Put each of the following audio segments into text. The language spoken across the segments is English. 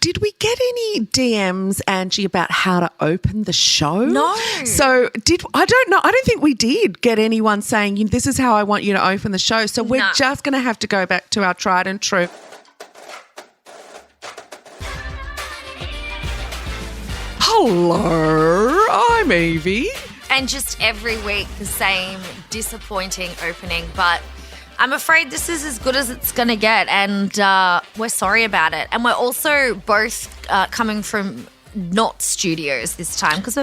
Did we get any DMs, Angie, about how to open the show? No. So I don't know. I don't think we did get anyone saying, this is how I want you to open the show. So we're just going to have to go back to our tried and true. Hello, I'm Yvie. And just every week the same disappointing opening, but I'm afraid this is as good as it's going to get, and we're sorry about it. And we're also both coming from not studios this time because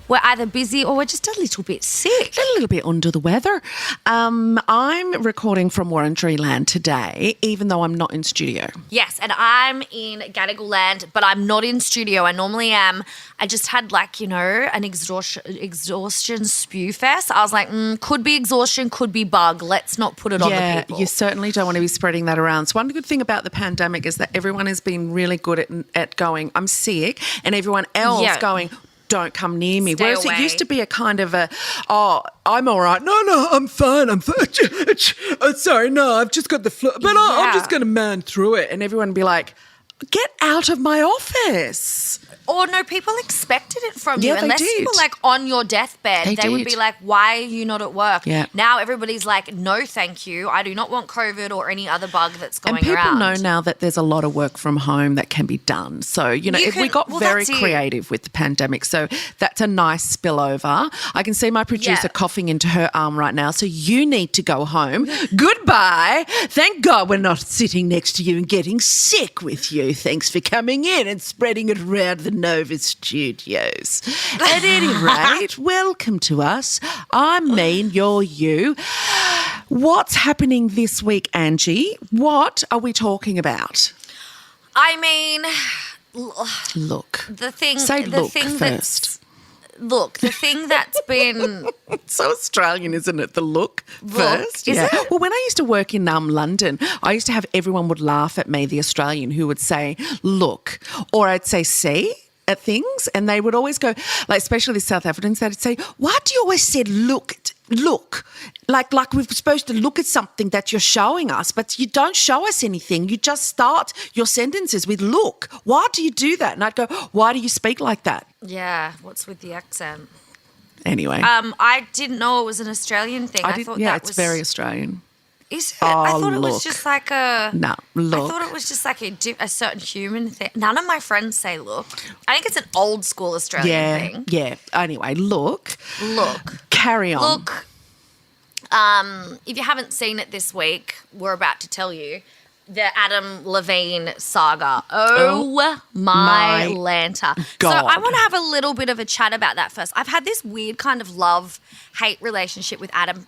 we're either busy or we're just a little bit sick. A little bit under the weather. I'm recording from Wurundjeri land today, even though I'm not in studio. Yes, and I'm in Gadigal land, but I'm not in studio. I normally am. I just had an exhaustion spew fest. I was like, could be exhaustion, could be bug. Let's not put it on the people. Yeah, you certainly don't want to be spreading that around. So one good thing about the pandemic is that everyone has been really good at going, I'm sick, and everyone else going, don't come near me. Whereas away. It used to be a kind of I'm all right. No, I'm fine. I'm fine. Sorry, no, I've just got the flu. But I'm just going to man through it. And everyone would be like, get out of my office. Or no, people expected it from you. Yeah, Unless you were on your deathbed, they would be like, why are you not at work? Yeah. Now everybody's like, no, thank you. I do not want COVID or any other bug that's going around. And people know now that there's a lot of work from home that can be done. So, we got very creative with the pandemic. So that's a nice spillover. I can see my producer coughing into her arm right now. So you need to go home. Goodbye. Thank God we're not sitting next to you and getting sick with you. Thanks for coming in and spreading it around the Nova Studios. At any rate, welcome to us. I'm mean, you're you. What's happening this week, Angie? What are we talking about? I mean, look. The thing first. The thing that's been... It's so Australian, isn't it? The look first. Is it? Well, when I used to work in London, I used to have everyone would laugh at me, the Australian, who would say, look, or I'd say, see, at things, and they would always go, especially the South Africans, they'd say, why do you always say look? Like we're supposed to look at something that you're showing us, but you don't show us anything. You just start your sentences with look. Why do you do that? And I'd go, why do you speak like that? Yeah, what's with the accent? Anyway. I didn't know it was an Australian thing. I thought that was... it's very Australian. Is it? I thought it was just like a... No, look. I thought it was just like a certain human thing. None of my friends say look. I think it's an old school Australian thing. Yeah. Anyway, look. Carry on. Look. If you haven't seen it this week, we're about to tell you the Adam Levine saga. Oh my Lanta. God. So I want to have a little bit of a chat about that first. I've had this weird kind of love-hate relationship with Adam.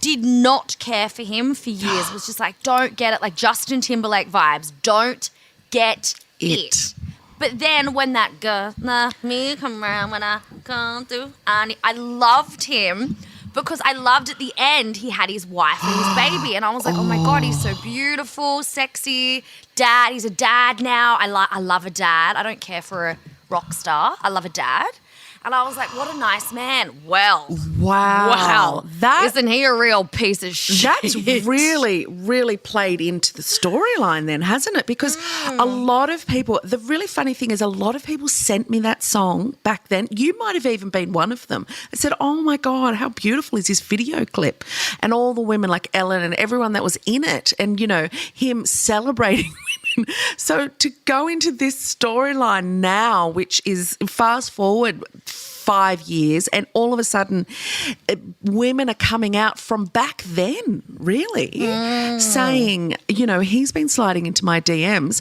Did not care for him for years. Was just like, don't get it. Like Justin Timberlake vibes. Don't get it. But then when that girl, me come around when I come through, I loved him because I loved at the end he had his wife and his baby. And I was like, oh my God, he's so beautiful, sexy, dad. He's a dad now. I love a dad. I don't care for a rock star. I love a dad. And I was like, what a nice man. Well. Wow. Isn't he a real piece of shit? That's really, really played into the storyline then, hasn't it? Because a lot of people, the really funny thing is a lot of people sent me that song back then. You might have even been one of them. I said, oh my God, how beautiful is this video clip? And all the women like Ellen and everyone that was in it and, him celebrating women. So to go into this storyline now, which is fast forward 5 years, and all of a sudden women are coming out from back then, really, saying, he's been sliding into my DMs,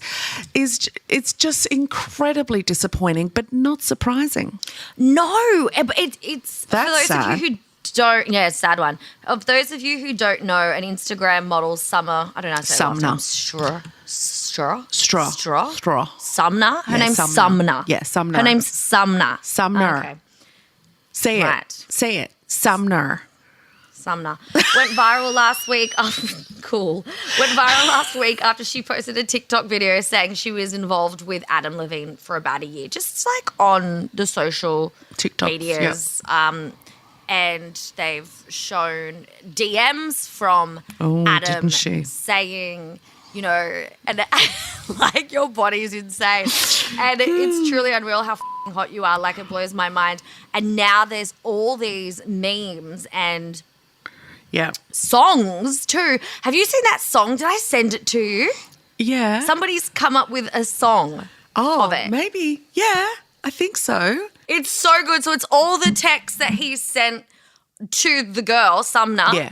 it's just incredibly disappointing, but not surprising. No, it's that's for those sad. of you who don't, it's a sad one. Of those of you who don't know, an Instagram model, Summer, I don't know how to say Sumner. Straw. Sumner? Her name's Sumner. Yeah, Sumner. Her name's Sumner. Okay. Say it. Sumner. Went viral last week. Cool. Went viral last week after she posted a TikTok video saying she was involved with Adam Levine for about a year, just like on the social TikTok medias. Yep. And they've shown DMs from Adam saying you know, and like your body is insane. And it's truly unreal how f***ing hot you are. Like, it blows my mind. And now there's all these memes and songs too. Have you seen that song? Did I send it to you? Yeah. Somebody's come up with a song of it. Maybe. Yeah, I think so. It's so good. So it's all the texts that he sent to the girl, Sumner. Yeah.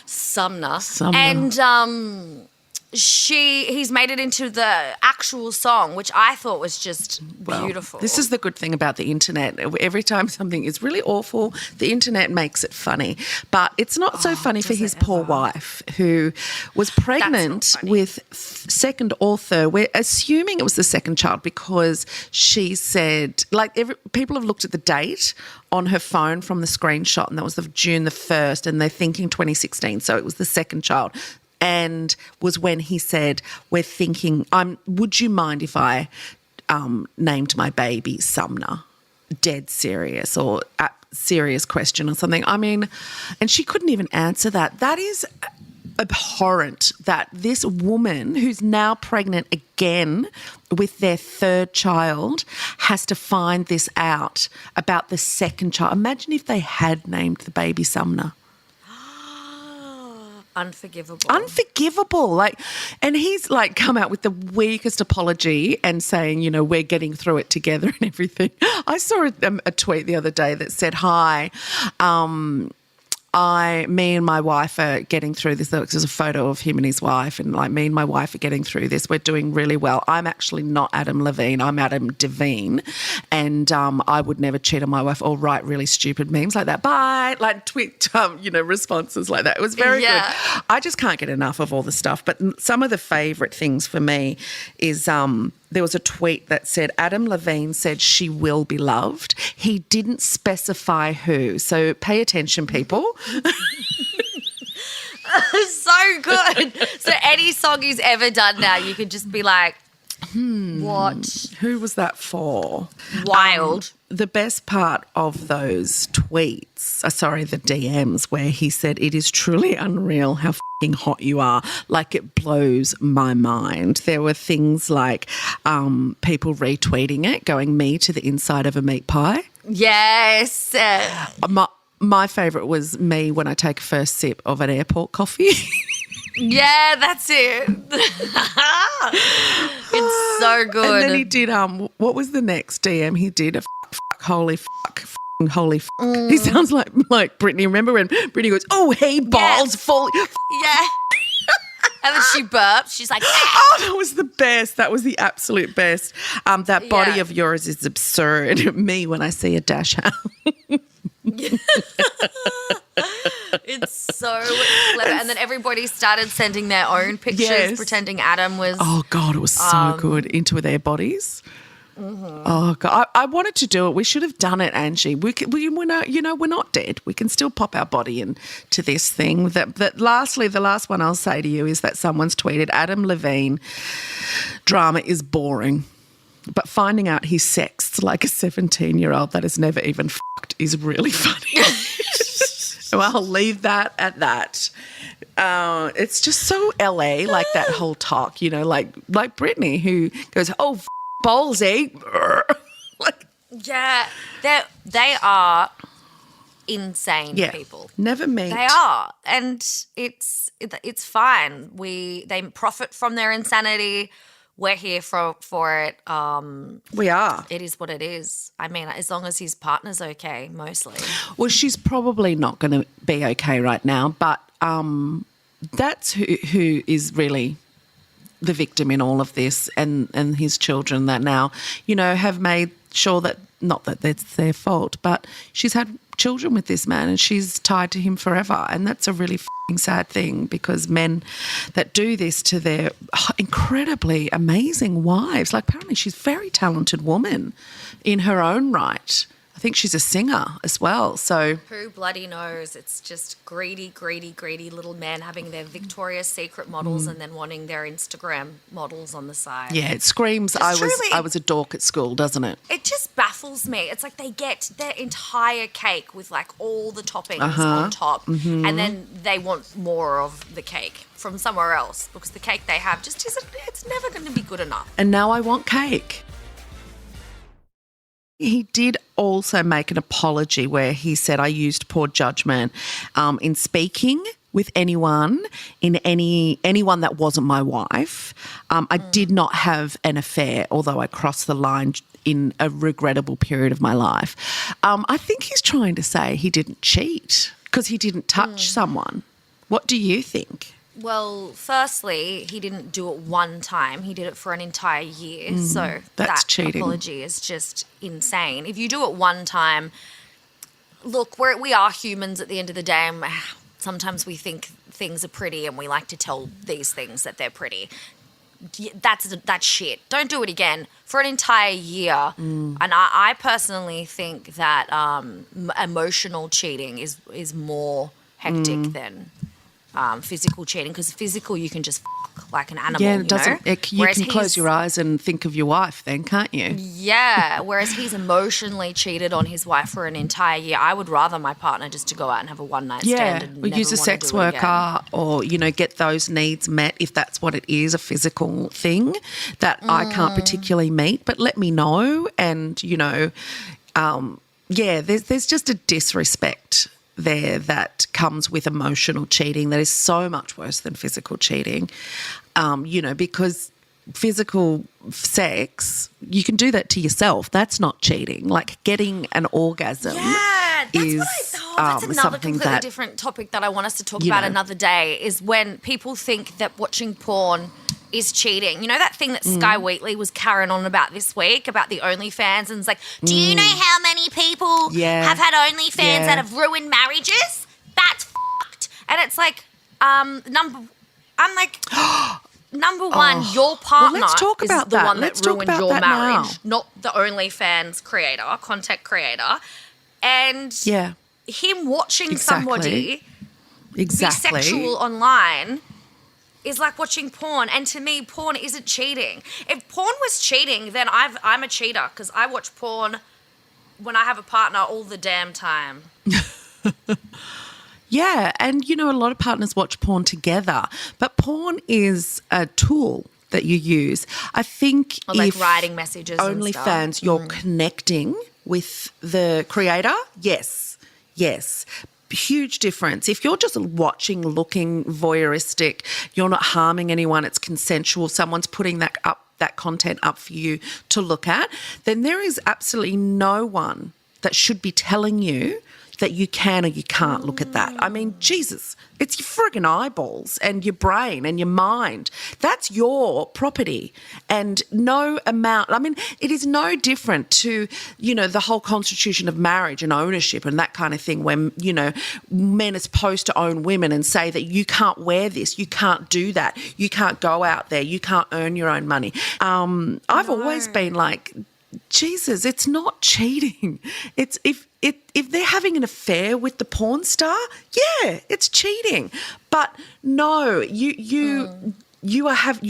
Sumner. And he's made it into the actual song, which I thought was just beautiful. This is the good thing about the internet. Every time something is really awful, the internet makes it funny. But it's not so funny for his poor wife, who was pregnant with second or third. We're assuming it was the second child because she said, like, people have looked at the date on her phone from the screenshot, and that was June the 1st, and they're thinking 2016, so it was the second child. And was when he said, we're thinking, would you mind if I named my baby Sumner? Dead serious, or a serious question or something. I mean, and she couldn't even answer that. That is abhorrent that this woman who's now pregnant again with their third child has to find this out about the second child. Imagine if they had named the baby Sumner. Unforgivable. Like, and he's like come out with the weakest apology and saying, you know, we're getting through it together and everything. I saw a tweet the other day that said, hi, me and my wife are getting through this. There's a photo of him and his wife, and like, me and my wife are getting through this. We're doing really well. I'm actually not Adam Levine. I'm Adam Devine, and I would never cheat on my wife or write really stupid memes like that. Bye, like tweet, responses like that. It was very good. I just can't get enough of all the stuff. But some of the favourite things for me is there was a tweet that said, Adam Levine said she will be loved. He didn't specify who. So pay attention, people. So good. So any song he's ever done now, you could just be like, what? Who was that for? Wild. The best part of those tweets, the DMs, where he said, it is truly unreal how f***ing hot you are. Like, it blows my mind. There were things like people retweeting it, going, me to the inside of a meat pie. Yes. My favourite was me when I take a first sip of an airport coffee. Yeah, that's it. It's so good. And then he did, what was the next DM he did? Holy fuck. He sounds like Brittany. Remember when Brittany goes, oh, hey, balls, full. Yeah. And then she burps. She's like, oh, that was the best. That was the absolute best. That body of yours is absurd. Me when I see a dash house. It's so clever. And then everybody started sending their own pictures, pretending Adam was. Oh, God, it was so good. Into their bodies. Mm-hmm. Oh, God. I wanted to do it. We should have done it, Angie. We're not dead. We can still pop our body into this thing. Lastly, the last one I'll say to you is that someone's tweeted, Adam Levine, drama is boring. But finding out he sexts like a 17-year-old that has never even fucked is really funny. So I'll leave that at that. It's just so LA, like that whole talk, like Brittany, who goes, oh, balls, eh? Yeah, they are insane people. Never meet. They are, and it's fine. They profit from their insanity. We're here for it. We are. It is what it is. I mean, as long as his partner's okay, mostly. Well, she's probably not going to be okay right now, but that's who is really the victim in all of this, and his children that now, have made sure that, not that that's their fault, but she's had children with this man and she's tied to him forever. And that's a really sad thing, because men that do this to their incredibly amazing wives, like apparently she's a very talented woman in her own right. I think she's a singer as well. So Who bloody knows? It's just greedy, greedy, greedy little men having their Victoria's Secret models and then wanting their Instagram models on the side. yeah, it screams I was a dork at school, doesn't it? It just baffles me. It's like they get their entire cake with like all the toppings on top and then they want more of the cake from somewhere else because the cake they have just isn't, it's never going to be good enough. And now I want cake. He did also make an apology where he said, I used poor judgment in speaking with anyone that wasn't my wife. I did not have an affair, although I crossed the line in a regrettable period of my life. I think he's trying to say he didn't cheat because he didn't touch someone. What do you think? Well, firstly, he didn't do it one time. He did it for an entire year. So that's that cheating. apology is just insane. If you do it one time, look, we are humans at the end of the day. And sometimes we think things are pretty and we like to tell these things that they're pretty. That's shit. Don't do it again for an entire year. And I personally think that emotional cheating is more hectic than physical cheating, because physical you can just like an animal. Yeah, it doesn't. You Whereas can close your eyes and think of your wife, then, can't you? Yeah. Whereas he's emotionally cheated on his wife for an entire year. I would rather my partner just to go out and have a one night stand. And or never use a wanna sex do it again. worker, or get those needs met if that's what it is, a physical thing that I can't particularly meet. But let me know, and there's just a disrespect there that comes with emotional cheating that is so much worse than physical cheating, because physical sex, you can do that to yourself. That's not cheating. Like getting an orgasm that's is what I thought. That's another something completely different topic that I want us to talk about another day, is when people think that watching porn is cheating. You know that thing that Sky Wheatley was carrying on about this week about the OnlyFans, and it's like, do you know how many people have had OnlyFans that have ruined marriages? That's fucked. And it's like, number one, your partner let's talk is about the that. one Let's that talk ruined about your that now. marriage, not the OnlyFans content creator. And him watching somebody be sexual online is like watching porn. And to me, porn isn't cheating. If porn was cheating, then I'm a cheater, because I watch porn when I have a partner all the damn time. Yeah, and a lot of partners watch porn together, but porn is a tool that you use. I think Or like if writing messages and stuff. OnlyFans, you're connecting with the creator, yes. Huge difference. If you're just watching, looking voyeuristic, you're not harming anyone, it's consensual, someone's putting that content up for you to look at, then there is absolutely no one that should be telling you that you can or you can't look at that. I mean, Jesus, it's your friggin' eyeballs and your brain and your mind. That's your property. And no amount, it is no different to, the whole constitution of marriage and ownership and that kind of thing, when, men are supposed to own women and say that you can't wear this, you can't do that, you can't go out there, you can't earn your own money. I've always been like, Jesus, it's not cheating. It's if they're having an affair with the porn star, yeah, it's cheating. But no, you're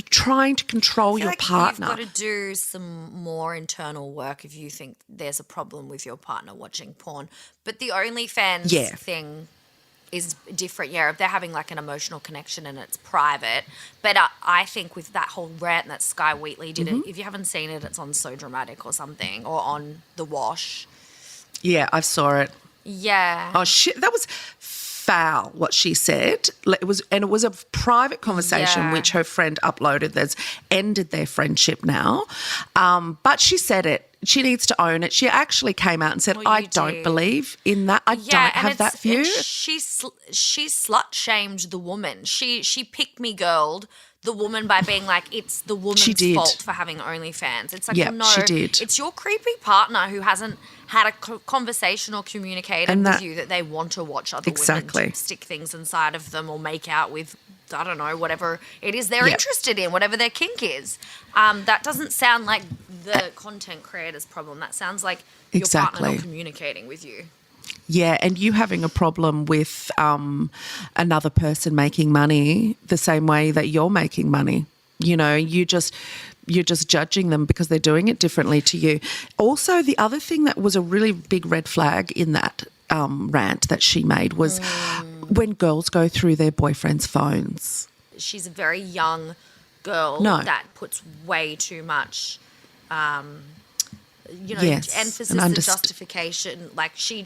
trying to control your partner. You've got to do some more internal work if you think there's a problem with your partner watching porn. But the OnlyFans thing is different. Yeah, if they're having like an emotional connection and it's private. But I think with that whole rant that Sky Wheatley did, it, if you haven't seen it, it's on So Dramatic or something, or on The Wash. Yeah, I saw it. Yeah. Oh shit, that was foul what she said. It was a private conversation which her friend uploaded that's ended their friendship now. But she said it. She needs to own it. She actually came out and said, I don't believe in that. I don't have that view. She slut-shamed the woman. She pick-me-girled the woman by being like, it's the woman's fault for having OnlyFans. It's like, no, she did. It's your creepy partner who hasn't had a conversation or communicated with you that they want to watch other women stick things inside of them or make out with, I don't know, whatever it is they're interested in, whatever their kink is. That doesn't sound like the content creator's problem. That sounds like your partner not communicating with you. Yeah, and you having a problem with another person making money the same way that you're making money. You know, you're just judging them because they're doing it differently to you. Also, the other thing that was a really big red flag in that rant that she made was when girls go through their boyfriends' phones. She's a very young girl that puts way too much emphasis and justification. Like she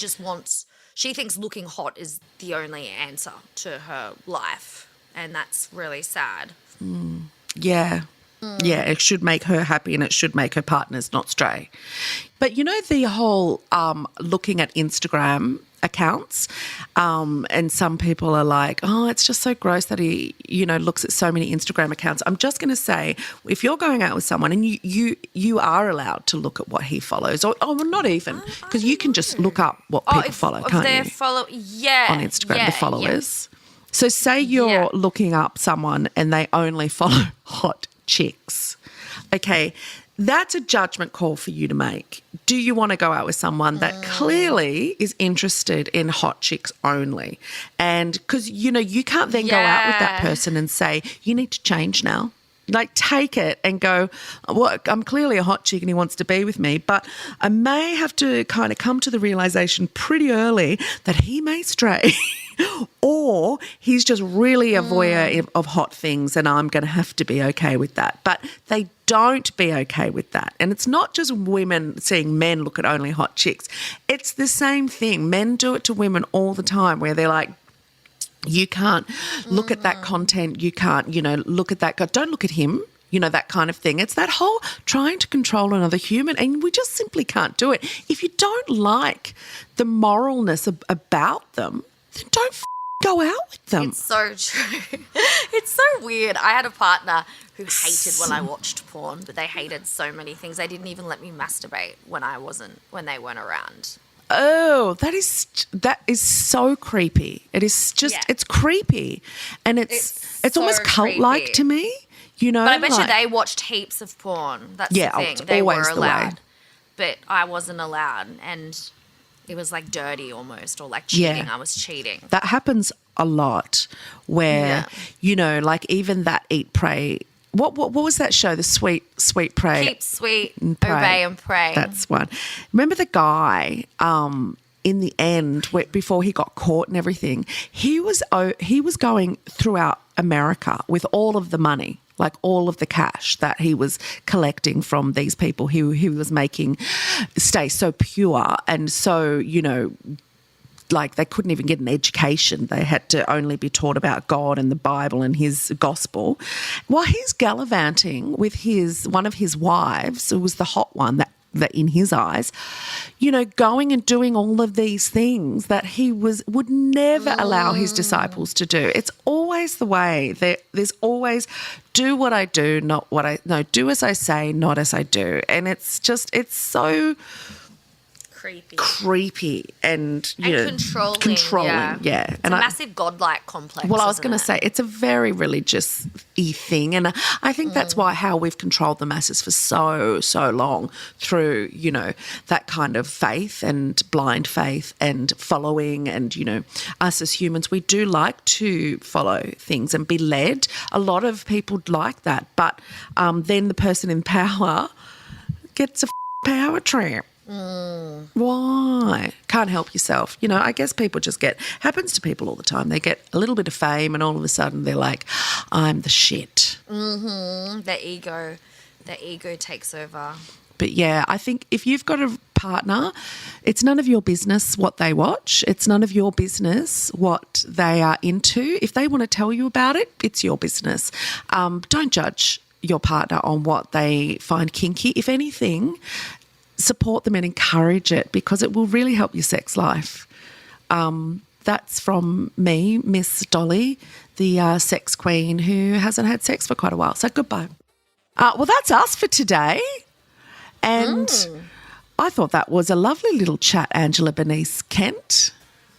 thinks looking hot is the only answer to her life, and that's really sad. Yeah. Yeah, it should make her happy and it should make her partners not stray. But, you know, the whole looking at Instagram accounts and some people are like, oh, it's just so gross that he, you know, looks at so many Instagram accounts. I'm just going to say, if you're going out with someone and you are allowed to look at what he follows, or not even, because you can just look up what people follow, can't you? On Instagram, the followers. Yeah. So say you're looking up someone and they only follow hot chicks. Okay, that's a judgment call for you to make. Do you want to go out with someone that clearly is interested in hot chicks only? And because, you know, you can't then go out with that person and say, you need to change now. Like, take it and go, well, I'm clearly a hot chick and he wants to be with me, but I may have to kind of come to the realisation pretty early that he may stray or he's just really a voyeur of hot things and I'm going to have to be okay with that. But they don't be okay with that. And it's not just women seeing men look at only hot chicks. It's the same thing. Men do it to women all the time where they're like, you can't look at that content. You can't, you know, look at that guy. Don't look at him, you know, that kind of thing. It's that whole trying to control another human and we just simply can't do it. If you don't like the moralness about them, then don't go out with them. It's so true. It's so weird. I had a partner who hated when I watched porn, but they hated so many things. They didn't even let me masturbate when they weren't around. Oh, that is so creepy. It is just, it's creepy. And it's so almost cult-like to me, you know. But I bet you they watched heaps of porn. That's the thing. They were allowed. But I wasn't allowed. And it was like dirty almost, or like cheating. I was cheating. That happens a lot where, you know, like even that Eat, Pray. What was that show? The Sweet Pray. Keep sweet, obey and pray. That's one. Remember the guy in the end, before he got caught and everything, he was going throughout America with all of the money, like all of the cash that he was collecting from these people who he was making stay so pure and so, you know, like they couldn't even get an education. They had to only be taught about God and the Bible and his gospel. While he's gallivanting with one of his wives, who was the hot one that in his eyes, you know, going and doing all of these things that he would never allow his disciples to do. It's always the way. There's always do what I do, not what I no, do as I say, not as I do. And it's so creepy and controlling. Yeah. It's a massive godlike complex. Well, I was going to say it's a very religious-y thing, and I think that's how we've controlled the masses for so long through, you know, that kind of faith and blind faith and following, and, you know, us as humans, we do like to follow things and be led. A lot of people like that, but then the person in power gets a power trip. Why? Can't help yourself. You know, I guess people happens to people all the time. They get a little bit of fame and all of a sudden they're like, I'm the shit. The ego takes over. But yeah, I think if you've got a partner, it's none of your business what they watch. It's none of your business what they are into. If they want to tell you about it, it's your business. Don't judge your partner on what they find kinky. If anything, support them and encourage it because it will really help your sex life. That's from me, Miss Dolly, the sex queen who hasn't had sex for quite a while. So goodbye. Well, that's us for today. And I thought that was a lovely little chat, Angela Bernice Kent.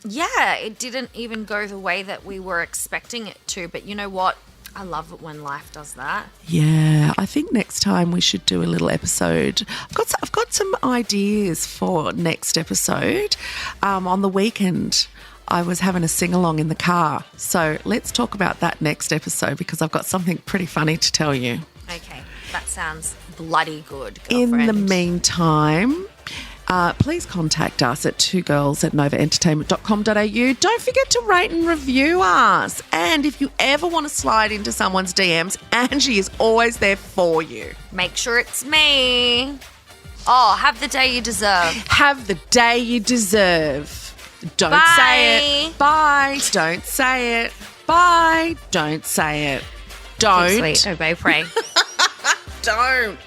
Yeah, it didn't even go the way that we were expecting it to. But you know what? I love it when life does that. Yeah, I think next time we should do a little episode. I've got some ideas for next episode. On the weekend, I was having a sing-along in the car. So let's talk about that next episode because I've got something pretty funny to tell you. Okay, that sounds bloody good, girlfriend. In the meantime, please contact us at twogirls@novaentertainment.com.au. Don't forget to rate and review us. And if you ever want to slide into someone's DMs, Angie is always there for you. Make sure it's me. Oh, have the day you deserve. Have the day you deserve. Don't Bye. say it. Bye. Don't say it. Bye. Don't say it. Don't. Keep sweet, obey, pray. Don't.